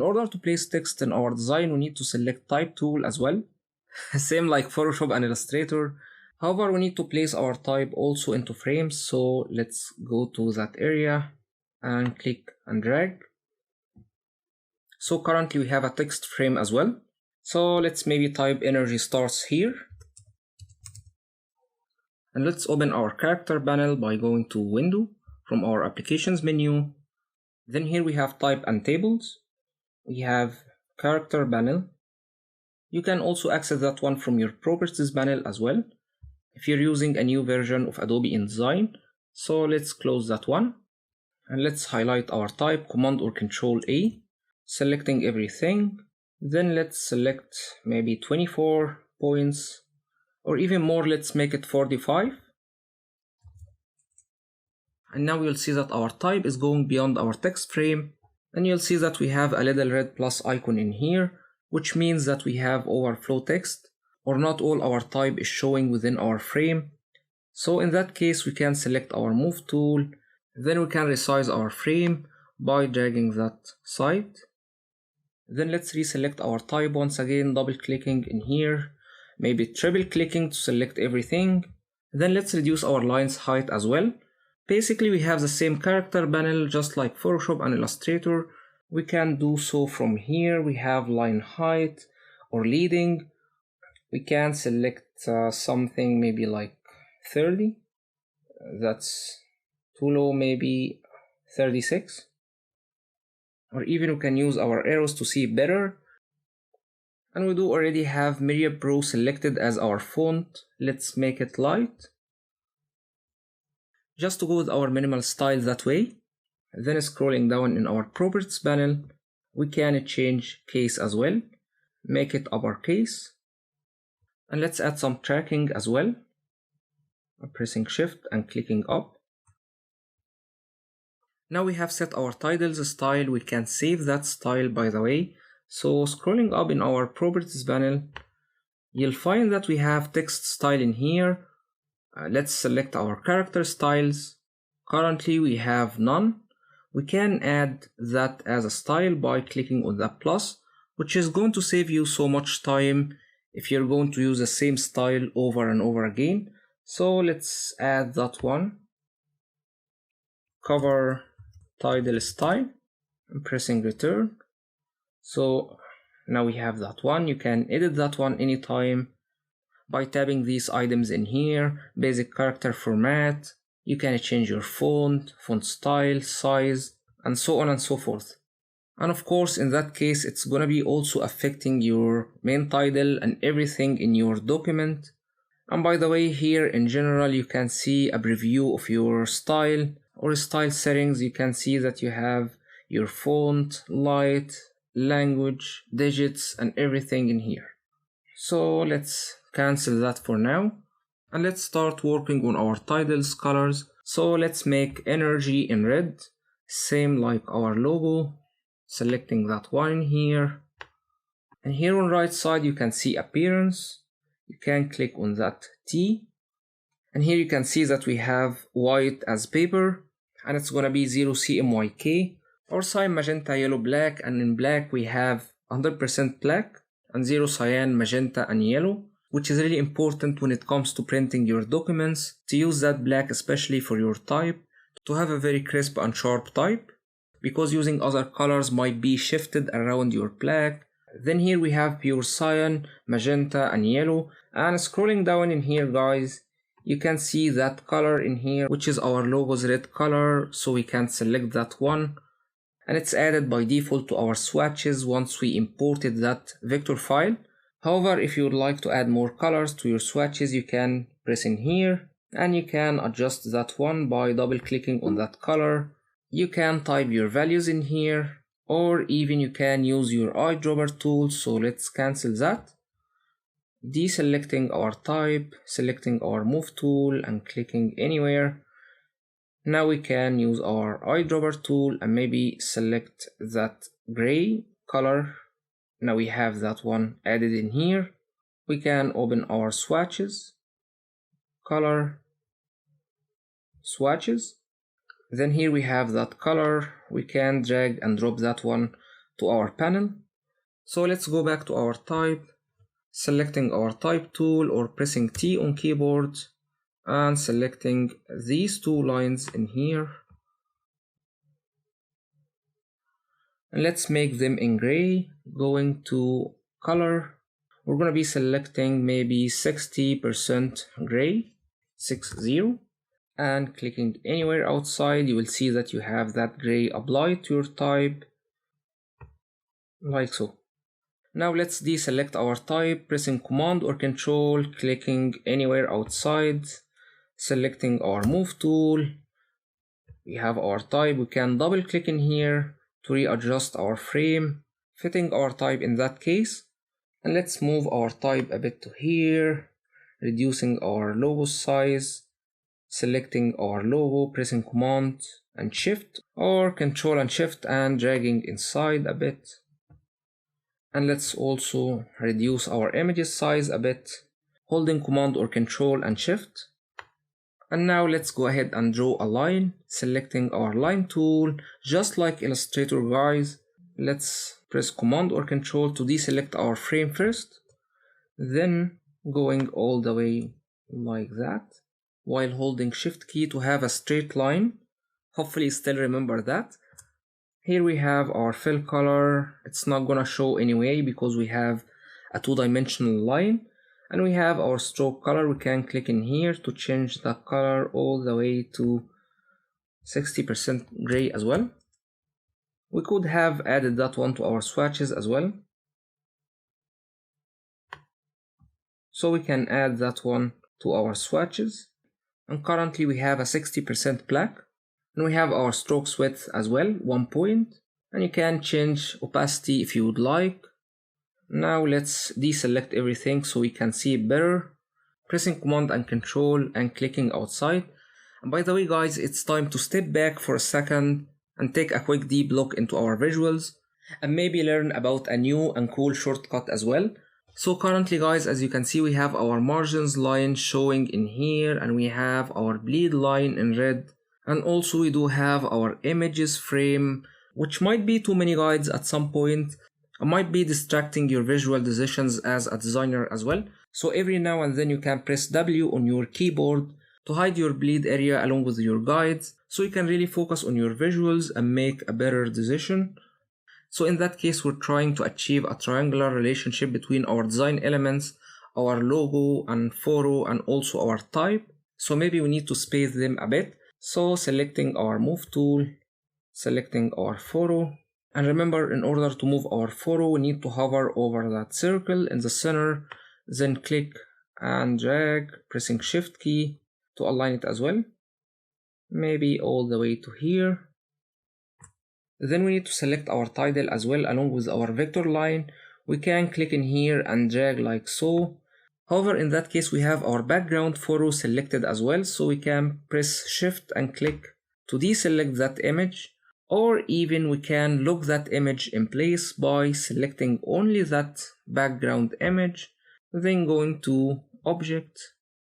In order to place text in our design, we need to select Type tool as well. Same like Photoshop and Illustrator. However, we need to place our type also into frames, so let's go to that area and click and drag. So currently we have a text frame as well. So let's maybe type energy starts here. And let's open our character panel by going to Window from our Applications menu. Then here we have Type and Tables. We have Character panel. You can also access that one from your Properties panel as well, if you're using a new version of Adobe InDesign. So let's close that one. And let's highlight our type, Command or Control A, selecting everything. Then let's select maybe 24 points, or even more, let's make it 45. And now you'll see that our type is going beyond our text frame, and you'll see that we have a little red plus icon in here, which means that we have overflow text, or not all our type is showing within our frame. So in that case, we can select our Move tool, then we can resize our frame by dragging that side. Then let's reselect our type once again, double clicking in here, maybe triple clicking to select everything. Then let's reduce our lines height as well. Basically we have the same character panel just like Photoshop and Illustrator. We can do so from here. We have line height or leading. We can select something maybe like 30. That's too low, maybe 36. Or even we can use our arrows to see better. And we do already have Myriad Pro selected as our font. Let's make it light. Just to go with our minimal style that way. Then scrolling down in our Properties panel, we can change case as well. Make it uppercase. And let's add some tracking as well. I'm pressing Shift and clicking up. Now we have set our titles style. We can save that style, by the way. So scrolling up in our Properties panel, you'll find that we have text style in here. Let's select our character styles. Currently we have none. We can add that as a style by clicking on that plus, which is going to save you so much time if you're going to use the same style over and over again. So let's add that one. Cover title style. I'm pressing return. So now we have that one. You can edit that one anytime by tapping these items in here. Basic character format. You can change your font style, size, and so on and so forth. And of course, in that case, it's gonna be also affecting your main title and everything in your document. And by the way, here in general, you can see a preview of your style or style settings. You can see that you have your font, light, language, digits, and everything in here. So let's cancel that for now. And let's start working on our titles colors. So let's make energy in red, same like our logo. Selecting that one in here. And here on right side you can see appearance. You can click on that T. And here you can see that we have white as paper. And it's gonna be 0 CMYK. Our cyan, magenta, yellow, black. And in black we have 100% black. And 0 cyan, magenta, and yellow. Which is really important when it comes to printing your documents, to use that black especially for your type, to have a very crisp and sharp type, because using other colors might be shifted around your black. Then here we have pure cyan, magenta, and yellow. And scrolling down in here, guys, you can see that color in here, which is our logo's red color, so we can select that one. And it's added by default to our swatches once we imported that vector file. However, if you would like to add more colors to your swatches, you can press in here and you can adjust that one by double clicking on that color. You can type your values in here, or even you can use your eyedropper tool. So let's cancel that. Deselecting our type, selecting our move tool and clicking anywhere. Now we can use our eyedropper tool and maybe select that gray color. Now we have that one added in here. We can open our swatches, color, swatches. Then here we have that color. We can drag and drop that one to our panel. So let's go back to our type, selecting our type tool or pressing T on keyboard and selecting these two lines in here. And let's make them in gray. Going to color, we're going to be selecting maybe 60% gray, 60, and clicking anywhere outside, you will see that you have that gray applied to your type, like so. Now let's deselect our type, pressing Command or Control, clicking anywhere outside, selecting our Move tool. We have our type, we can double click in here to readjust our frame, fitting our type in that case. And let's move our type a bit to here, reducing our logo size, selecting our logo, pressing Command and Shift or Control and Shift and dragging inside a bit. And let's also reduce our images size a bit, holding Command or Control and Shift. And now let's go ahead and draw a line, selecting our line tool, just like Illustrator guys. Let's press Command or Control to deselect our frame first, then going all the way like that, while holding Shift key to have a straight line. Hopefully you still remember that. Here we have our fill color. It's not gonna show anyway because we have a two-dimensional line. And we have our stroke color. We can click in here to change the color all the way to 60% gray as well. We could have added that one to our swatches as well. So we can add that one to our swatches. And currently we have a 60% black. And we have our strokes width as well, 1 point. And you can change opacity if you would like. Now let's deselect everything so we can see it better. Pressing Command and Control and clicking outside. And by the way guys, it's time to step back for a second and take a quick deep look into our visuals and maybe learn about a new and cool shortcut as well. So currently guys, as you can see, we have our margins line showing in here and we have our bleed line in red. And also we do have our images frame, which might be too many guides at some point. It might be distracting your visual decisions as a designer as well. So every now and then you can press W on your keyboard to hide your bleed area along with your guides, so you can really focus on your visuals and make a better decision. So in that case, we're trying to achieve a triangular relationship between our design elements, our logo and photo, and also our type. So maybe we need to space them a bit. So selecting our Move tool, selecting our photo. And remember, in order to move our photo, we need to hover over that circle in the center, then click and drag, pressing Shift key to align it as well. Maybe all the way to here. Then we need to select our title as well along with our vector line. We can click in here and drag like so. However, in that case, we have our background photo selected as well, so we can press Shift and click to deselect that image. Or even we can lock that image in place by selecting only that background image, then going to Object,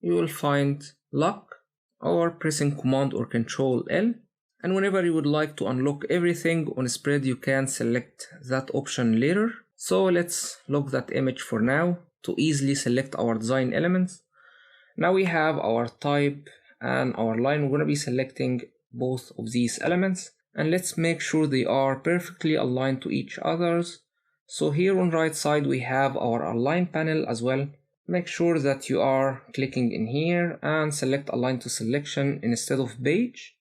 you will find Lock, or pressing Command or Control L. And whenever you would like to unlock everything on spread, you can select that option later. So let's lock that image for now to easily select our design elements. Now we have our type and our line. We're going to be selecting both of these elements. And let's make sure they are perfectly aligned to each other's. So here on right side we have our align panel as well. Make sure that you are clicking in here and select align to selection instead of page.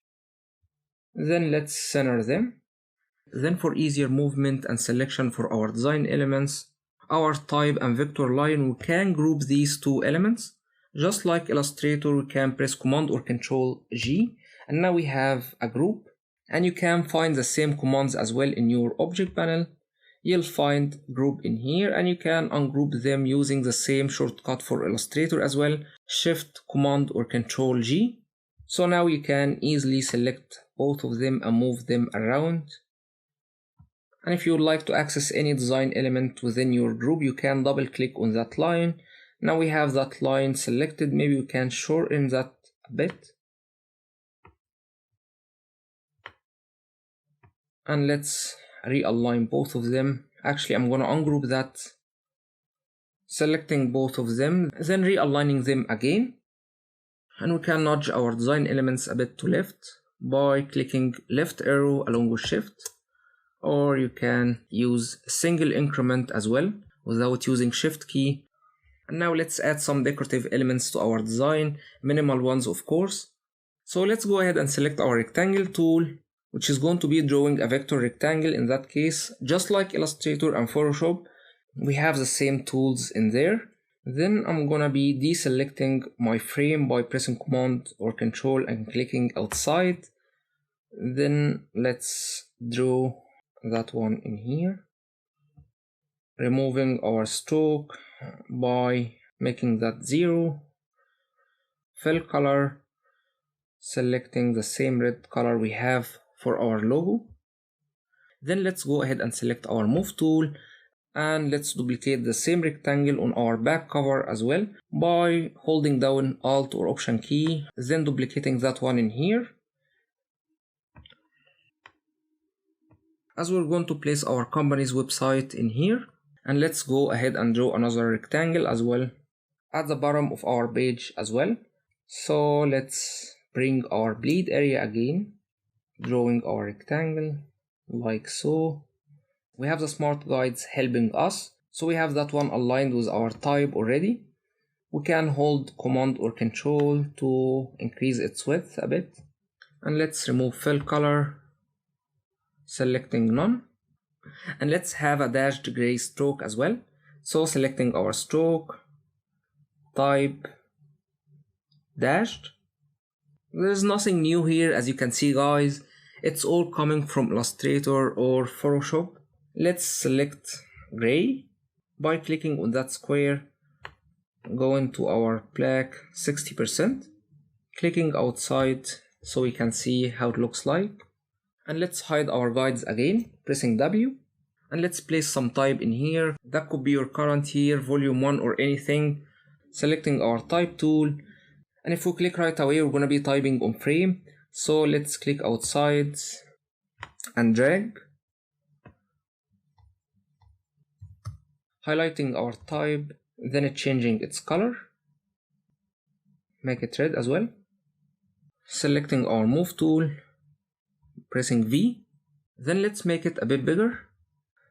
Then let's center them. Then for easier movement and selection for our design elements, our type and vector line, we can group these two elements. Just like Illustrator, we can press Command or Control G, and now we have a group. And you can find the same commands as well in your object panel. You'll find group in here and you can ungroup them using the same shortcut for Illustrator as well. Shift, Command or Control G. So now you can easily select both of them and move them around. And if you would like to access any design element within your group, you can double click on that line. Now we have that line selected. Maybe we can shorten that a bit. And let's realign both of them. Actually, I'm gonna ungroup that, selecting both of them, then realigning them again. And we can nudge our design elements a bit to left by clicking left arrow along with shift, or you can use single increment as well without using shift key. And now let's add some decorative elements to our design, minimal ones of course. So let's go ahead and select our rectangle tool, which is going to be drawing a vector rectangle in that case. Just like Illustrator and Photoshop, we have the same tools in there. Then I'm gonna be deselecting my frame by pressing Command or Control and clicking outside. Then let's draw that one in here, removing our stroke by making that 0. Fill color, selecting the same red color we have for our logo. Then let's go ahead and select our move tool, and let's duplicate the same rectangle on our back cover as well by holding down Alt or Option key, then duplicating that one in here. As we're going to place our company's website in here, and let's go ahead and draw another rectangle as well at the bottom of our page as well. So let's bring our bleed area again, drawing our rectangle like so. We have the smart guides helping us, so we have that one aligned with our type already. We can hold Command or Control to increase its width a bit. And let's remove fill color, selecting none. And let's have a dashed gray stroke as well. So selecting our stroke, type, dashed. There's nothing new here, as you can see guys. It's all coming from Illustrator or Photoshop. Let's select gray by clicking on that square, going to our black 60%, clicking outside so we can see how it looks like. And let's hide our guides again, pressing W. And let's place some type in here. That could be your current year, volume 1 or anything. Selecting our type tool. And if we click right away, we're going to be typing on frame. So let's click outside and drag. Highlighting our type, then changing its color. Make it red as well. Selecting our move tool, pressing V. Then let's make it a bit bigger.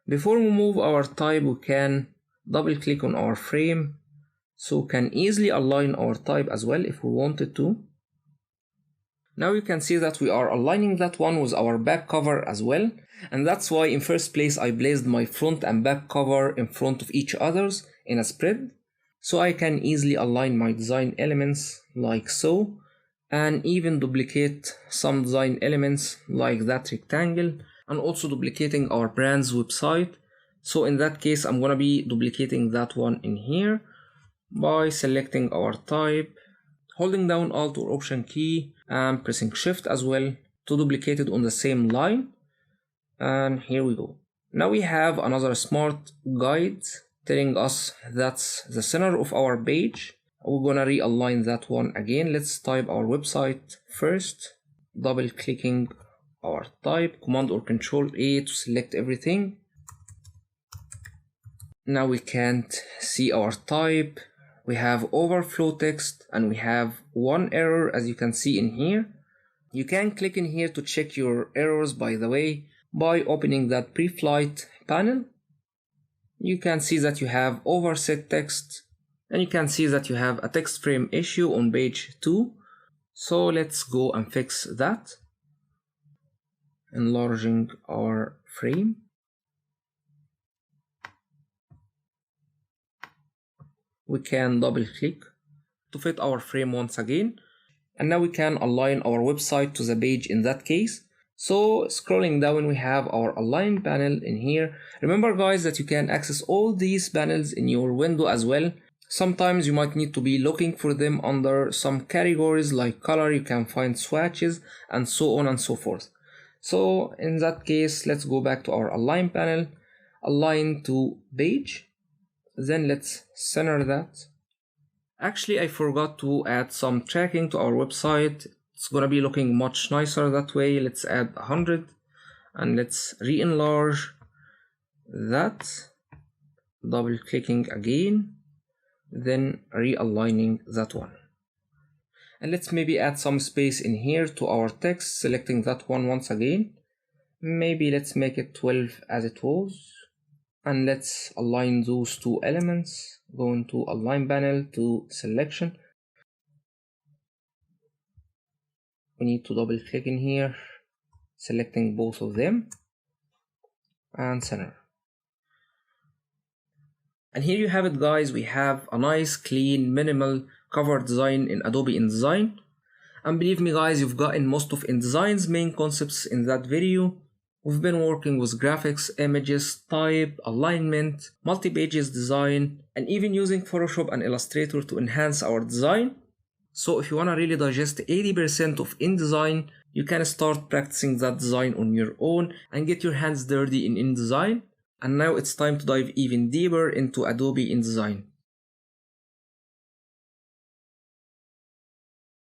Before we move our type, we can double click on our frame, so we can easily align our type as well if we wanted to. Now you can see that we are aligning that one with our back cover as well, and that's why in first place I placed my front and back cover in front of each others in a spread, so I can easily align my design elements like so, and even duplicate some design elements like that rectangle, and also duplicating our brand's website. So in that case I'm gonna be duplicating that one in here by selecting our type, holding down Alt or Option key and pressing Shift as well to duplicate it on the same line. And here we go. Now we have another smart guide telling us that's the center of our page. We're gonna realign that one again. Let's type our website first, double clicking our type, Command or Control A to select everything. Now we can't see our type. We have overflow text and we have one error, as you can see in here. You can click in here to check your errors, by the way, by opening that pre-flight panel. You can see that you have overset text, and you can see that you have a text frame issue on page 2. So let's go and fix that. Enlarging our frame. We can double click to fit our frame once again, and now we can align our website to the page in that case. So scrolling down, we have our align panel in here. Remember guys that you can access all these panels in your window as well. Sometimes you might need to be looking for them under some categories like color. You can find swatches and so on and so forth. So in that case, let's go back to our align panel, align to page. Then let's center that. Actually, I forgot to add some tracking to our website. It's gonna be looking much nicer that way. Let's add 100. and let's re-enlarge that, double clicking again, then realigning that one. And let's maybe add some space in here to our text, selecting that one once again. Maybe let's make it 12 as it was, and let's align those two elements. Go into Align panel to Selection. We need to double click in here, selecting both of them, and center. And here you have it, guys. We have a nice, clean, minimal cover design in Adobe InDesign. And believe me, guys, you've gotten most of InDesign's main concepts in that video. We've been working with graphics, images, type, alignment, multi-pages design, and even using Photoshop and Illustrator to enhance our design. So if you want to really digest 80% of InDesign, you can start practicing that design on your own and get your hands dirty in InDesign. And now it's time to dive even deeper into Adobe InDesign.